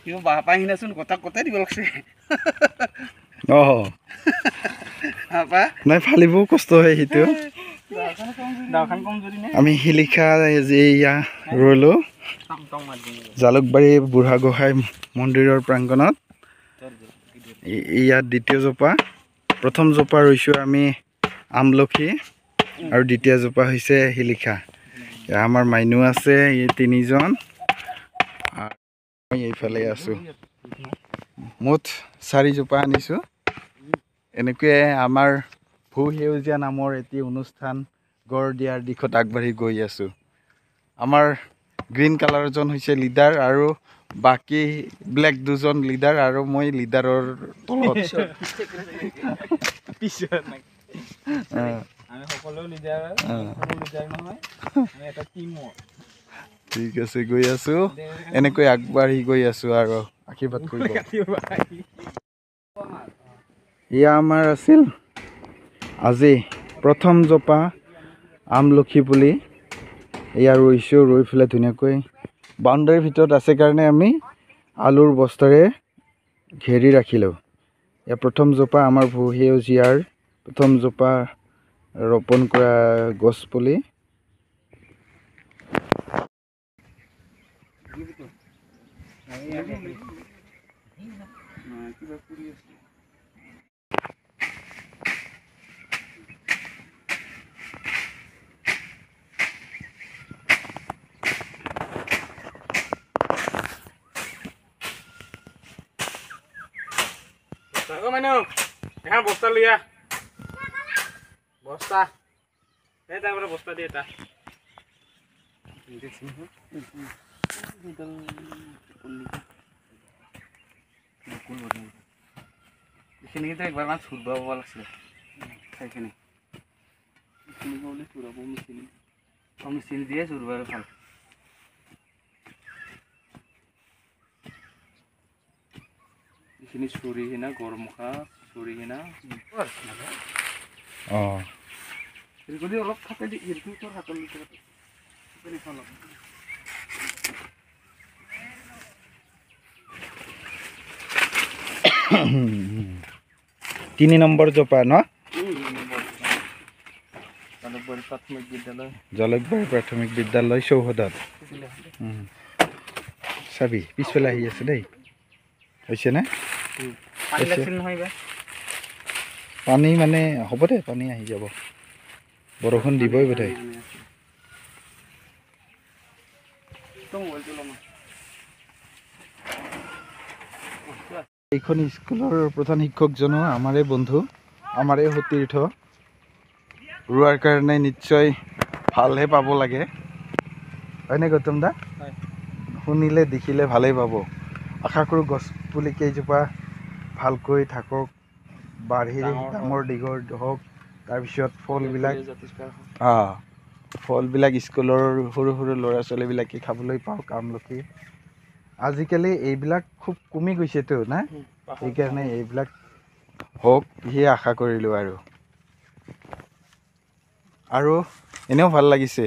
কিবা বাপা হিনাচোন কথা কথাই দিব লাগছে বাপা নাই ফালিবও কষ্ট হয় সেইটো দাওখান কম যদি নে আমি শিলিখা যে ইয়া ৰলো জালুকবাৰী বুঢ়া গোহাঁই মন্দিৰৰ প্ৰাংগণত ইয়াত দ্বিতীয় জোপা প্ৰথম জোপা ৰুইছোঁ আমি আমলখি আৰু দ্বিতীয় জোপা হৈছে শিলিখা আমাৰ মাইনু আছে এই তিনিজন মই এইফালে আছোঁ মুঠ 4 জোপা আনিছোঁ এনেকৈ আমাৰ ভূ সেউজীয়া নামৰ এটি অনুষ্ঠান গঢ় দিয়াৰ দিশত আগবাঢ়ি গৈ আছোঁ আমাৰ গ্ৰীণ কালাৰজন হৈছে লিডাৰ আৰু বাকী ব্লেক দুজন লিডাৰ আৰু মই লিডাৰৰ তলত আমি সকলো লিডাৰ নহয় আমি এটা টিম ঠিক আছে গৈ আছোঁ এনেকৈ আগবাঢ়ি গৈ আছোঁ আৰু আশীৰ্বাদ কৰিব এয়া আমাৰ আছিল আজি প্ৰথম জোপা আমলখি পুলি এয়া ৰুইছোঁ ৰুই পেলাই ধুনীয়াকৈ বাউণ্ডাৰীৰ ভিতৰত আছে কাৰণে আমি আলুৰ বস্তাৰে ঘেৰি ৰাখিলোঁ এয়া প্ৰথম জোপা আমাৰ ভূ সেউজীয়াৰ প্ৰথম জোপা ৰোপণ কৰা গছ পুলি এখন বস্তা লিয়া বস্তা তারপরে বস্তা দিয়ে এটা এখানে কিন্তু একবার আমার ছুটবা পাওয়া লাগছে এখানে মেশিন দিয়ে ছুটবা ভাল এখানে ছুরি কিনা গরম খা ছুরি কিনা যদি অলপ থাকে তোর হাতৰ ভিতৰত 3 নম্বৰ জোপা ন জালুকবাৰী প্ৰাথমিক বিদ্যালয় চৌহদত চাবি পিছফালে আহি আছে দেই হৈছে না পানী মানে হ'ব দে পানী আহি যাব বৰষুণ দিবই বোধহয় এইখন স্কুলৰ প্ৰধান শিক্ষকজনো আমাৰে বন্ধু আমাৰে সতীৰ্থ ৰুৱাৰ কাৰণে নিশ্চয় ভালহে পাব লাগে হয়নে গৌতম দা শুনিলে দেখিলে ভালেই পাব আশা কৰোঁ গছ পুলি কেইজোপা ভালকৈ থাকক বাঢ়ি ডাঙৰ দীঘল হওক তাৰপিছত ফলবিলাক স্কুলৰ সৰু সৰু ল'ৰা ছোৱালীবিলাকে খাবলৈ পাওক আমলখি আজিকালি এইবিলাক খুব কমি গৈছেতো না সেইকাৰণে এইবিলাক হওক সেয়ে আশা কৰিলোঁ আৰু এনেও ভাল লাগিছে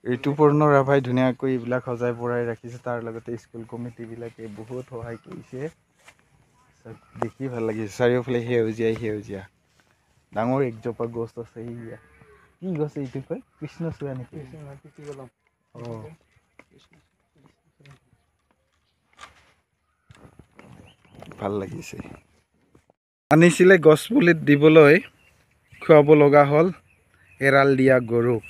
ঋতুপূৰ্ণ ৰাভাই ধুনীয়াকৈ এইবিলাক সজাই পৰাই ৰাখিছে তাৰ লগতে স্কুল কমিটিবিলাকে বহুত সহায় কৰিছে দেখি ভাল লাগিছে চাৰিওফালে সেউজীয়া ডাঙৰ একজোপা গছ আছে সেয়া কি গছ এইটো কয় কৃষ্ণচূড়া নেকি ভাল লাগিছে আনিছিলে গছ পুলিত দিবলৈ খুৱাব লগা হ'ল এৰাল দিয়া গৰুক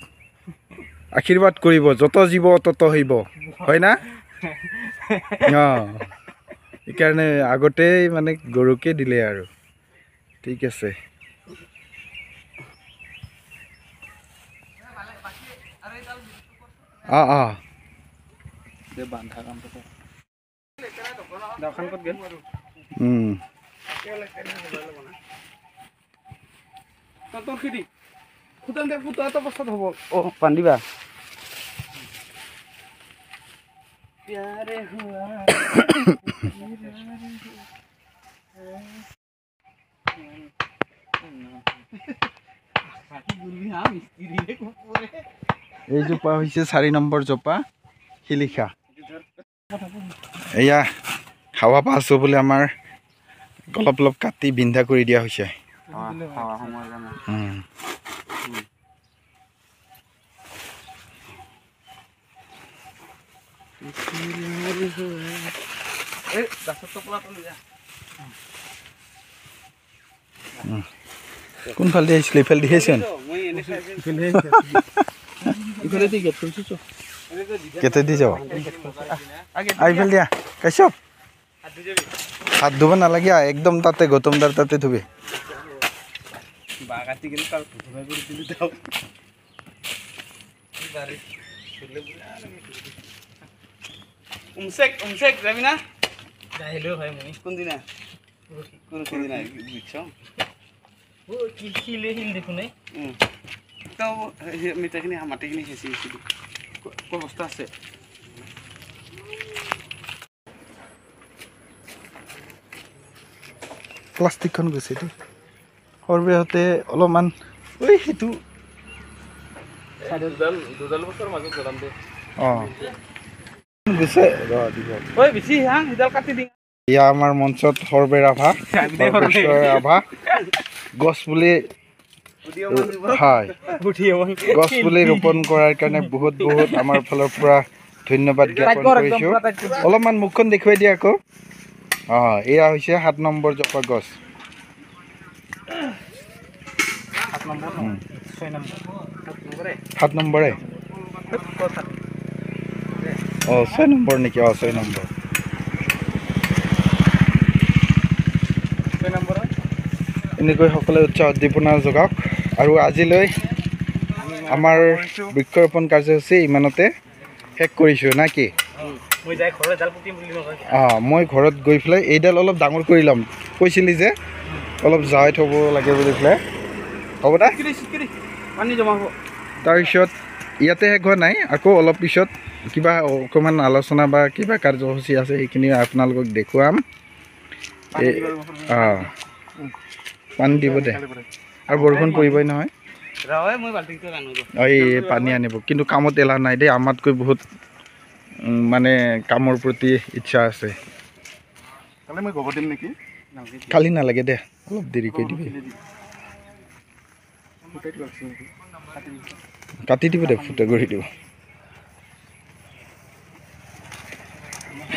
আশীৰ্বাদ কৰিব যত জীৱ তত হইব হয় না সেইকাৰণে আগতেই মানে গৰুকে দিলে আৰু ঠিক আছে বান্ধা কামটো দোকান ক'ত গেল তোৰ খেতি খুটান দে পুতা এটা বস্তাত হ'ব বান্ধিবা প্যাৰে হুয়া এই জোপা হৈছে 4 নম্বৰ জোপা শিলিখা এয়া হাৱা পাইছো বুলি আমাৰ অলপ অলপ কাটি বিন্ধা কৰি দিয়া হৈছে হাৱা সময়ৰ কাৰণে এই গাছৰ টপলাটো লৈ যা কোনফালে দি আহিছিলে এইফালে দি আহিছে মই এনে ইফালে দি গেট কৰিছো কেতে দি যাব এইফালে দিয়া কাশ্যপ হাত ধুব নালাগে একদম তাতে গৌতম দাৰ তাতে ধুবি বাগাতি কিন্তু তার ধুবা করে দিলি দাও উমসেক যাবি না যাইলো ভাই মই কোন দিনা কোন দিনা বিচ্ছ ও কি হিলে হিল দেখুন নাই তো মিটাখিনি মাটিখিনি হেসি হেসি কোন অবস্থা আছে প্লাষ্টিকখন গৈছে দেই সৰ্বেহতে অলপমান ঐ সেইটো দুডাল বছৰ মাজত গলাম দে গৈছে ঐ বেছি হা সিডাল কাটি দিম এয়া আমাৰ মঞ্চত সৰ্বে ৰাভা ৰাভা গছ পুলি হয় গছ পুলি ৰোপণ কৰাৰ কাৰণে বহুত বহুত আমাৰ ফালৰ পৰা ধন্যবাদ জ্ঞাপন কৰিছোঁ অলপমান মুখখন দেখুৱাই দিয়া আকৌ এয়া হৈছে 7 নম্বৰ জপা গছ 7 নম্বৰে 6 নম্বৰ নেকি 6 নম্বৰ এনেকৈ সকলোৱে উৎসাহ উদ্দীপনা যোগাওক আৰু আজিলৈ আমাৰ বৃক্ষৰোপণ কাৰ্যসূচী ইমানতে শেষ কৰিছোঁ না কি মই ঘৰত গৈ পেলাই এইডাল অলপ ডাঙৰ কৰি ল'ম কৈছিলি যে অলপ জাৱাই থ'ব লাগে বুলি পেলাই হ'ব দা তাৰপিছত ইয়াতে শেষ হোৱা নাই আকৌ অলপ পিছত কিবা অকণমান আলোচনা বা কিবা কাৰ্যসূচী আছে সেইখিনি আপোনালোকক দেখুৱাম পানী দিব দে আৰু বৰষুণ পৰিবই নহয় এই পানী আনিব কিন্তু কামত এলাহ নাই দেই আমাতকৈ বহুত মানে কামৰ প্ৰতি ইচ্ছা আছে মই গোবৰ দিম নেকি কালি নালাগে দে অলপ দেৰিকৈ দিবি কাটি দিব দে ফুটা কৰি দিব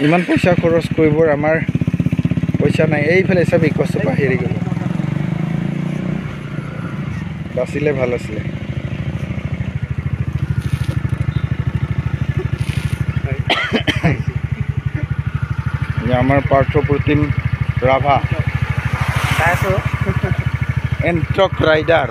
ইমান পইচা খৰচ কৰিবৰ আমাৰ পইচা নাই এইফালে চাবি কষ্টপা হেৰি গ'ল বাচিলে ভাল আছিলে আমাৰ পাৰ্থপ্ৰতিম ৰাভা এণ্ট্ৰক ৰাইডাৰ